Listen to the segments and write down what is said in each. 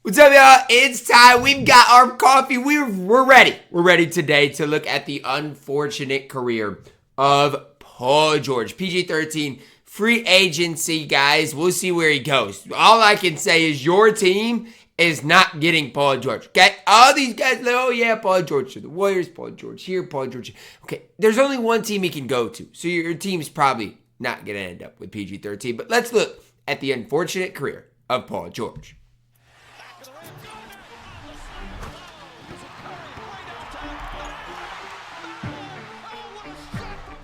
What's up, y'all? It's time. We've got our coffee. We're ready. We're ready today to look at the unfortunate career of Paul George. PG-13, free agency, guys. We'll see where he goes. All I can say is your team is not getting Paul George. Okay? All these guys, like, oh yeah, Paul George to the Warriors, Paul George here, Paul George. Okay, there's only one team he can go to. So your team's probably not going to end up with PG-13. But let's look at the unfortunate career of Paul George.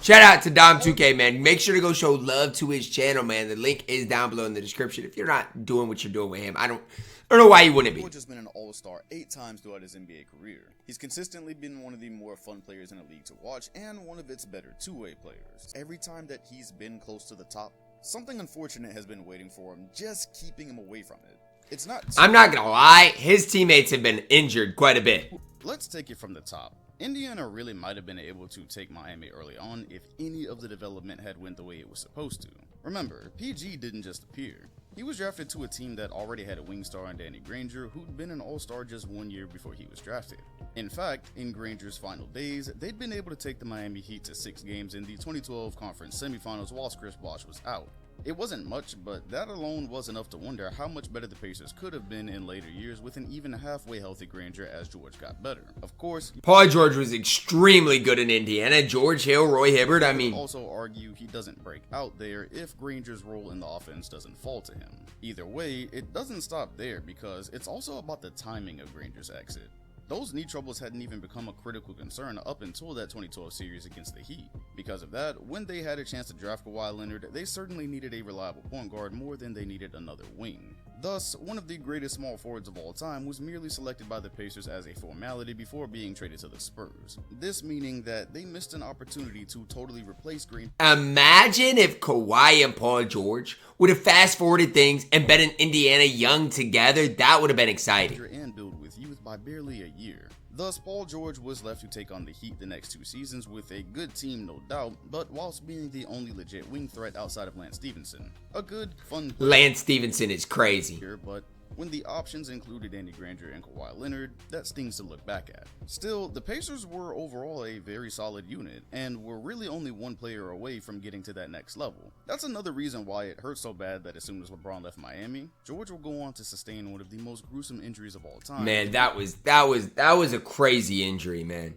Shout out to Dom2K, man. Make sure to go show love to his channel, man. The link is down below in the description. If you're not doing what you're doing with him, I don't know why you wouldn't be. George has been an all-star 8 times throughout his NBA career. He's consistently been one of the more fun players in the league to watch and one of its better two-way players. Every time that he's been close to the top, something unfortunate has been waiting for him, just keeping him away from it. It's not... I'm not gonna lie, his teammates have been injured quite a bit. Let's take it from the top. Indiana really might have been able to take Miami early on if any of the development had went the way it was supposed to. Remember, PG didn't just appear. He was drafted to a team that already had a wing star in Danny Granger, who'd been an all-star just 1 year before he was drafted. In fact, in Granger's final days, they'd been able to take the Miami Heat to 6 games in the 2012 conference semifinals while Chris Bosh was out. It wasn't much, but that alone was enough to wonder how much better the Pacers could have been in later years with an even halfway healthy Granger as George got better. Of course, Paul George was extremely good in Indiana. George Hill, Roy Hibbert, I mean... also argue he doesn't break out there if Granger's role in the offense doesn't fall to him. Either way, it doesn't stop there because it's also about the timing of Granger's exit. Those knee troubles hadn't even become a critical concern up until that 2012 series against the Heat. Because of that, when they had a chance to draft Kawhi Leonard, they certainly needed a reliable point guard more than they needed another wing. Thus, one of the greatest small forwards of all time was merely selected by the Pacers as a formality before being traded to the Spurs. This meaning that they missed an opportunity to totally replace Green. Imagine if Kawhi and Paul George would have fast-forwarded things and been in Indiana young together. That would have been exciting. And build with youth by barely a year. Thus, Paul George was left to take on the Heat the next 2 seasons with a good team, no doubt, but whilst being the only legit wing threat outside of Lance Stephenson. A good, fun player. Lance Stephenson is crazy. But when the options included Danny Granger and Kawhi Leonard, that stings to look back at. Still, the Pacers were overall a very solid unit, and were really only one player away from getting to that next level. That's another reason why it hurt so bad that as soon as LeBron left Miami, George will go on to sustain one of the most gruesome injuries of all time. Man, that was a crazy injury, man.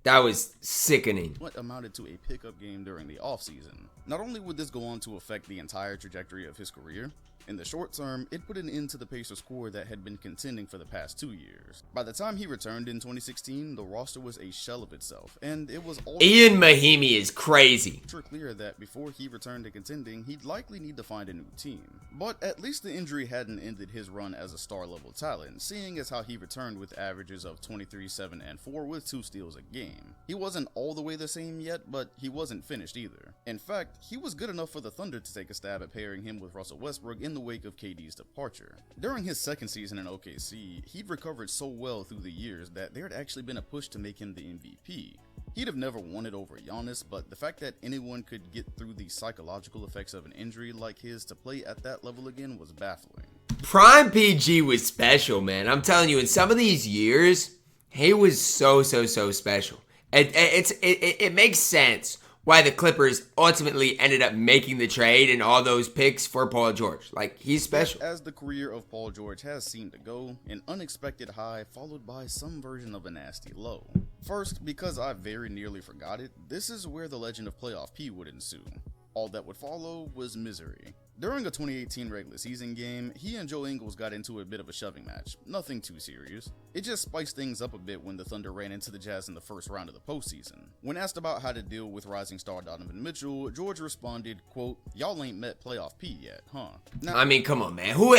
That was sickening. What amounted to a pickup game during the offseason. Not only would this go on to affect the entire trajectory of his career, in the short term, it put an end to the Pacers core that had been contending for the past 2 years. By the time he returned in 2016, the roster was a shell of itself, and it was all Ian Mahinmi is crazy. Clear that before he returned to contending, he'd likely need to find a new team. But at least the injury hadn't ended his run as a star-level talent, seeing as how he returned with averages of 23, 7, and 4 with 2 steals a game. He wasn't all the way the same yet, but he wasn't finished either. In fact, he was good enough for the Thunder to take a stab at pairing him with Russell Westbrook in the wake of KD's departure. During his second season in OKC, he'd recovered so well through the years that there had actually been a push to make him the MVP. He'd have never won it over Giannis, but the fact that anyone could get through the psychological effects of an injury like his to play at that level again was baffling. Prime PG was special, man. I'm telling you, in some of these years, he was so special. It makes sense why the Clippers ultimately ended up making the trade and all those picks for Paul George. Like, he's special. As the career of Paul George has seemed to go, an unexpected high followed by some version of a nasty low. First, because I very nearly forgot it, this is where the legend of Playoff P would ensue. All that would follow was misery. During a 2018 regular season game, he and Joe Ingles got into a bit of a shoving match. Nothing too serious. It just spiced things up a bit when the Thunder ran into the Jazz in the first round of the postseason. When asked about how to deal with rising star Donovan Mitchell, George responded, quote, "Y'all ain't met Playoff P yet, huh?" Now, I mean, come on, man. Who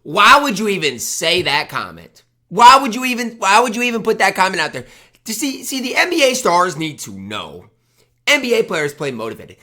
why would you even say that comment? Why would you even put that comment out there? To see, the NBA stars need to know. NBA players play motivated.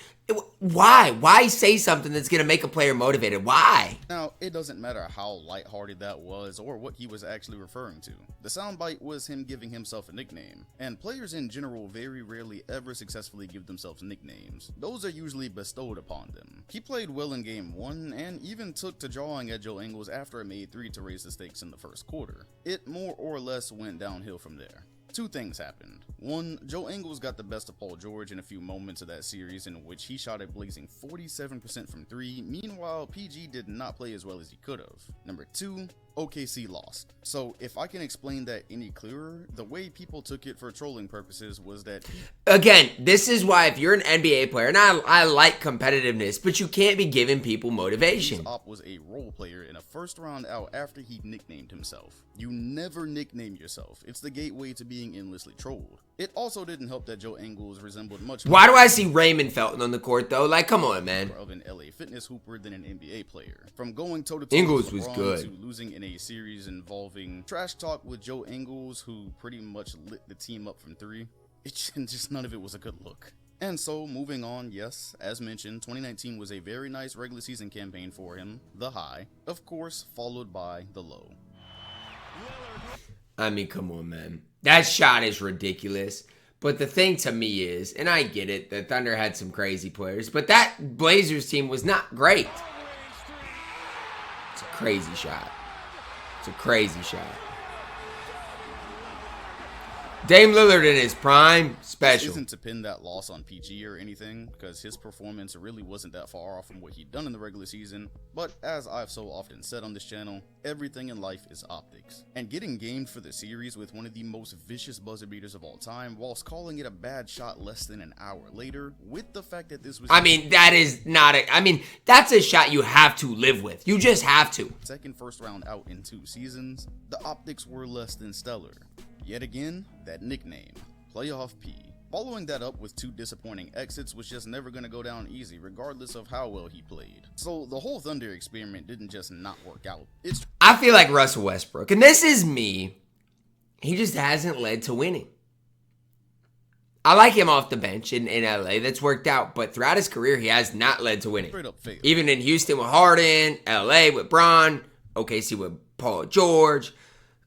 Why? Why say something that's going to make a player motivated? Why? Now, it doesn't matter how lighthearted that was or what he was actually referring to. The soundbite was him giving himself a nickname, and players in general very rarely ever successfully give themselves nicknames. Those are usually bestowed upon them. He played well in game 1 and even took to jawing at Joe Ingles after it made 3 to raise the stakes in the first quarter. It more or less went downhill from there. Two things happened. One, Joe Ingles got the best of Paul George in a few moments of that series in which he shot a blazing 47% from 3, meanwhile PG did not play as well as he could have. Number 2, OKC lost. So if I can explain that any clearer, the way people took it for trolling purposes was that again, this is why if you're an NBA player, and I like competitiveness, but you can't be giving people motivation. His op was a role player in a first round out after he nicknamed himself. You never nickname yourself. It's the gateway to being endlessly trolled. It also didn't help that Joe Ingles resembled much more. Why do I see Raymond Felton on the court though? Like, come on, man. Of an LA Fitness hooper than an NBA player. From going toe-to-toe Ingles with was LeBron good. to losing in a series involving trash talk with Joe Ingles, who pretty much lit the team up from 3. Just none of it was a good look. And so, moving on, yes, as mentioned, 2019 was a very nice regular season campaign for him, the high, of course, followed by the low. I mean, come on, man. That shot is ridiculous. But the thing to me is, and I get it, the Thunder had some crazy players, but that Blazers team was not great. It's a crazy shot. It's a crazy shot. Dame Lillard in his prime, special. This isn't to pin that loss on PG or anything, because his performance really wasn't that far off from what he'd done in the regular season, but as I've so often said on this channel, everything in life is optics. And getting gamed for the series with one of the most vicious buzzer beaters of all time, whilst calling it a bad shot less than an hour later, with the fact that this was... I mean, that is not a... I mean, that's a shot you have to live with. You just have to. Second first round out in 2 seasons, the optics were less than stellar. Yet again, that nickname, Playoff P. Following that up with 2 disappointing exits was just never gonna go down easy regardless of how well he played. So the whole Thunder experiment didn't just not work out. I feel like Russell Westbrook, and this is me, he just hasn't led to winning. I like him off the bench in LA, that's worked out, but throughout his career he has not led to winning. Straight up failed. Even in Houston with Harden, LA with Bron, OKC with Paul George.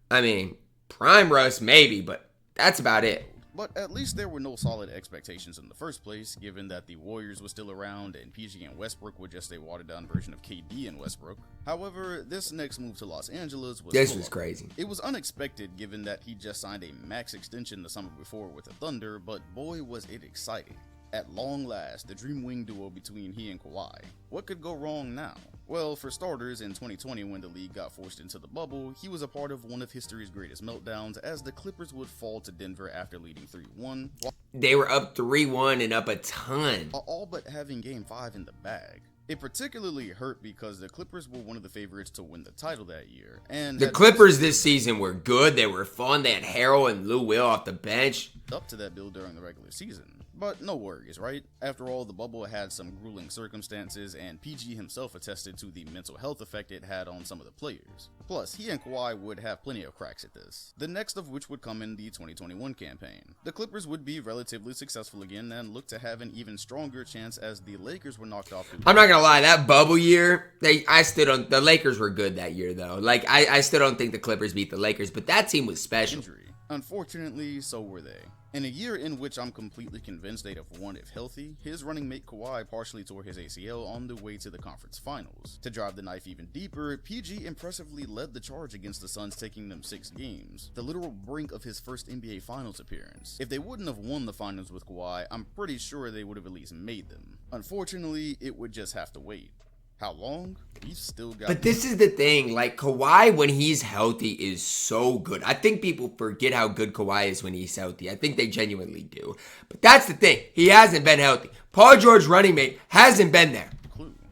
I mean, prime Russ maybe, but that's about it. But at least there were no solid expectations in the first place, given that the Warriors were still around and PG and Westbrook were just a watered-down version of KD and Westbrook. However, this next move to Los Angeles was crazy. It was unexpected given that he just signed a max extension the summer before with the Thunder, but boy was it exciting. At long last, the dream wing duo between he and Kawhi. What could go wrong now? Well, for starters, in 2020 when the league got forced into the bubble, he was a part of one of history's greatest meltdowns as the Clippers would fall to Denver after leading 3-1. They were up 3-1 and up a ton. All but having Game 5 in the bag. It particularly hurt because the Clippers were one of the favorites to win the title that year. And the Clippers this season were good. They were fun. They had Harrell and Lou Will off the bench. Up to that build during the regular season. But no worries, right? After all, the bubble had some grueling circumstances, and PG himself attested to the mental health effect it had on some of the players. Plus, he and Kawhi would have plenty of cracks at this. The next of which would come in the 2021 campaign. The Clippers would be relatively successful again and look to have an even stronger chance as the Lakers were knocked off. I'm not gonna lie, that bubble year, the Lakers were good that year though. Like I still don't think the Clippers beat the Lakers, but that team was special. Unfortunately, so were they. In a year in which I'm completely convinced they'd have won if healthy, his running mate Kawhi partially tore his ACL on the way to the conference finals. To drive the knife even deeper, PG impressively led the charge against the Suns, taking them 6 games, the literal brink of his first NBA Finals appearance. If they wouldn't have won the finals with Kawhi, I'm pretty sure they would have at least made them. Unfortunately, it would just have to wait. How long? We've still got... But this is the thing, like Kawhi when he's healthy is so good. I think people forget how good Kawhi is when he's healthy. I think they genuinely do. But that's the thing, he hasn't been healthy. Paul George, running mate, hasn't been there.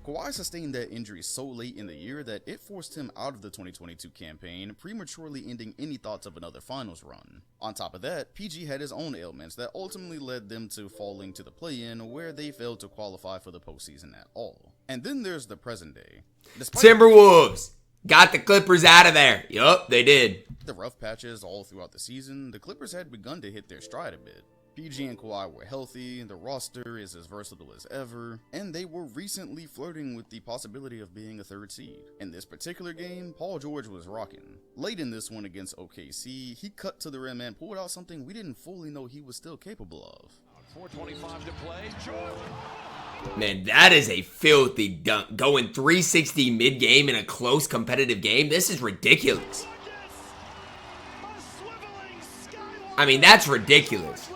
Kawhi sustained that injury so late in the year that it forced him out of the 2022 campaign, prematurely ending any thoughts of another finals run. On top of that, PG had his own ailments that ultimately led them to falling to the play-in, where they failed to qualify for the postseason at all. And then there's the present day. Timberwolves got the Clippers out of there. Yup, they did. The rough patches all throughout the season, the Clippers had begun to hit their stride a bit. PG and Kawhi were healthy, the roster is as versatile as ever, and they were recently flirting with the possibility of being a third seed. In this particular game, Paul George was rocking. Late in this one against OKC, he cut to the rim and pulled out something we didn't fully know he was still capable of. 4:25 to play. George. Man, that is a filthy dunk. Going 360 mid-game in a close competitive game, this is ridiculous. I mean, that's ridiculous.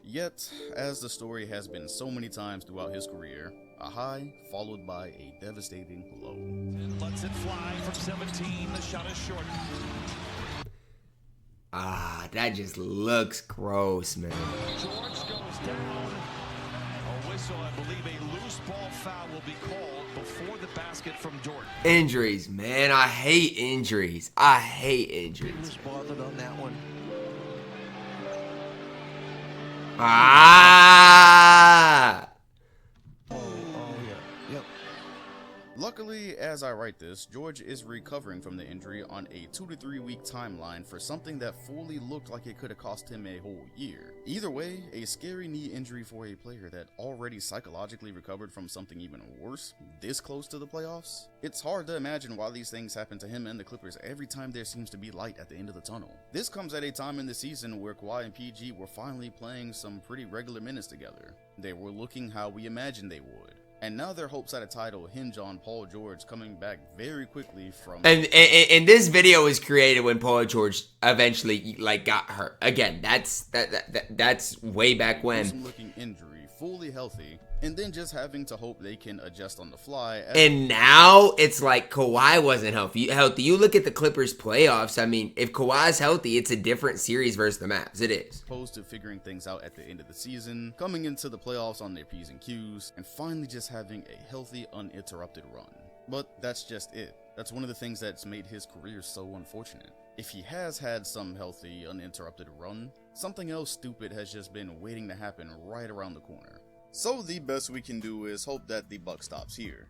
Yet, as the story has been so many times throughout his career, a high followed by a devastating low. And lets it fly from 17. The shot is short. Ah, that just looks gross, man. George goes down. A whistle, I believe a loose ball foul will be called before the basket from Jordan. Injuries, man. I hate injuries. I hate injuries. He was bothered on that one. Ah! Luckily, as I write this, George is recovering from the injury on a 2 to 3 week timeline for something that fully looked like it could have cost him a whole year. Either way, a scary knee injury for a player that already psychologically recovered from something even worse, this close to the playoffs. It's hard to imagine why these things happen to him and the Clippers every time there seems to be light at the end of the tunnel. This comes at a time in the season where Kawhi and PG were finally playing some pretty regular minutes together. They were looking how we imagined they would. And now their hopes at a title hinge on Paul George coming back very quickly from... And this video was created when Paul George eventually got hurt. Again, that's way back when. ...looking injury, fully healthy, and then just having to hope they can adjust on the fly. And now it's like Kawhi wasn't healthy. You look at the Clippers playoffs. I mean, if Kawhi's healthy, it's a different series versus the Mavs. It is. Opposed to figuring things out at the end of the season, coming into the playoffs on their P's and Q's, and finally just having a healthy, uninterrupted run. But that's just it. That's one of the things that's made his career so unfortunate. If he has had some healthy, uninterrupted run, something else stupid has just been waiting to happen right around the corner. So the best we can do is hope that the buck stops here.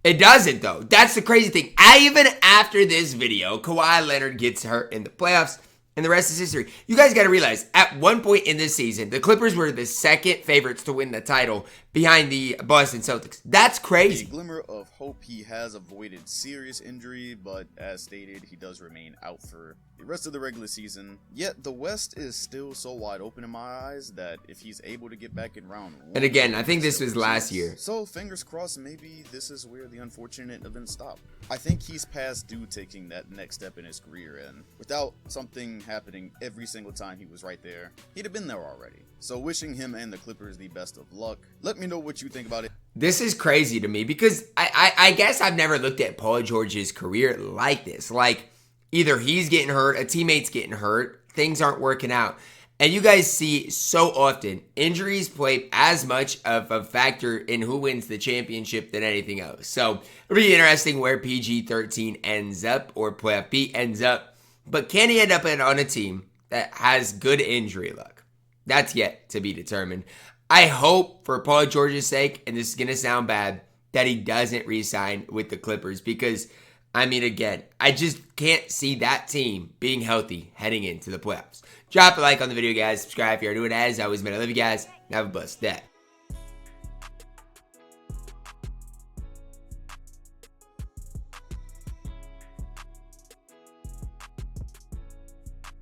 It doesn't, though. That's the crazy thing. Even after this video, Kawhi Leonard gets hurt in the playoffs, and the rest is history. You guys got to realize, at one point in this season, the Clippers were the second favorites to win the title behind the Boston Celtics. That's crazy. A glimmer of hope he has avoided serious injury, but as stated, he does remain out for the rest of the regular season. Yet the West is still so wide open in my eyes that if he's able to get back in round one... And again, I think this was last year. So fingers crossed, maybe this is where the unfortunate events stop. I think he's past due taking that next step in his career, and without something happening every single time he was right there, he'd have been there already. So wishing him and the Clippers the best of luck. Let me know what you think about it. This is crazy to me because I guess I've never looked at Paul George's career like this. Like, either he's getting hurt, a teammate's getting hurt, things aren't working out. And you guys see so often, injuries play as much of a factor in who wins the championship than anything else. So it'll be interesting where PG-13 ends up or Playoff P ends up. But can he end up on a team that has good injury luck? That's yet to be determined. I hope, for Paul George's sake, and this is going to sound bad, that he doesn't re-sign with the Clippers because, I mean, again, I just can't see that team being healthy heading into the playoffs. Drop a like on the video, guys. Subscribe if you're new. And as always, man, I love you guys. Have a blessed day.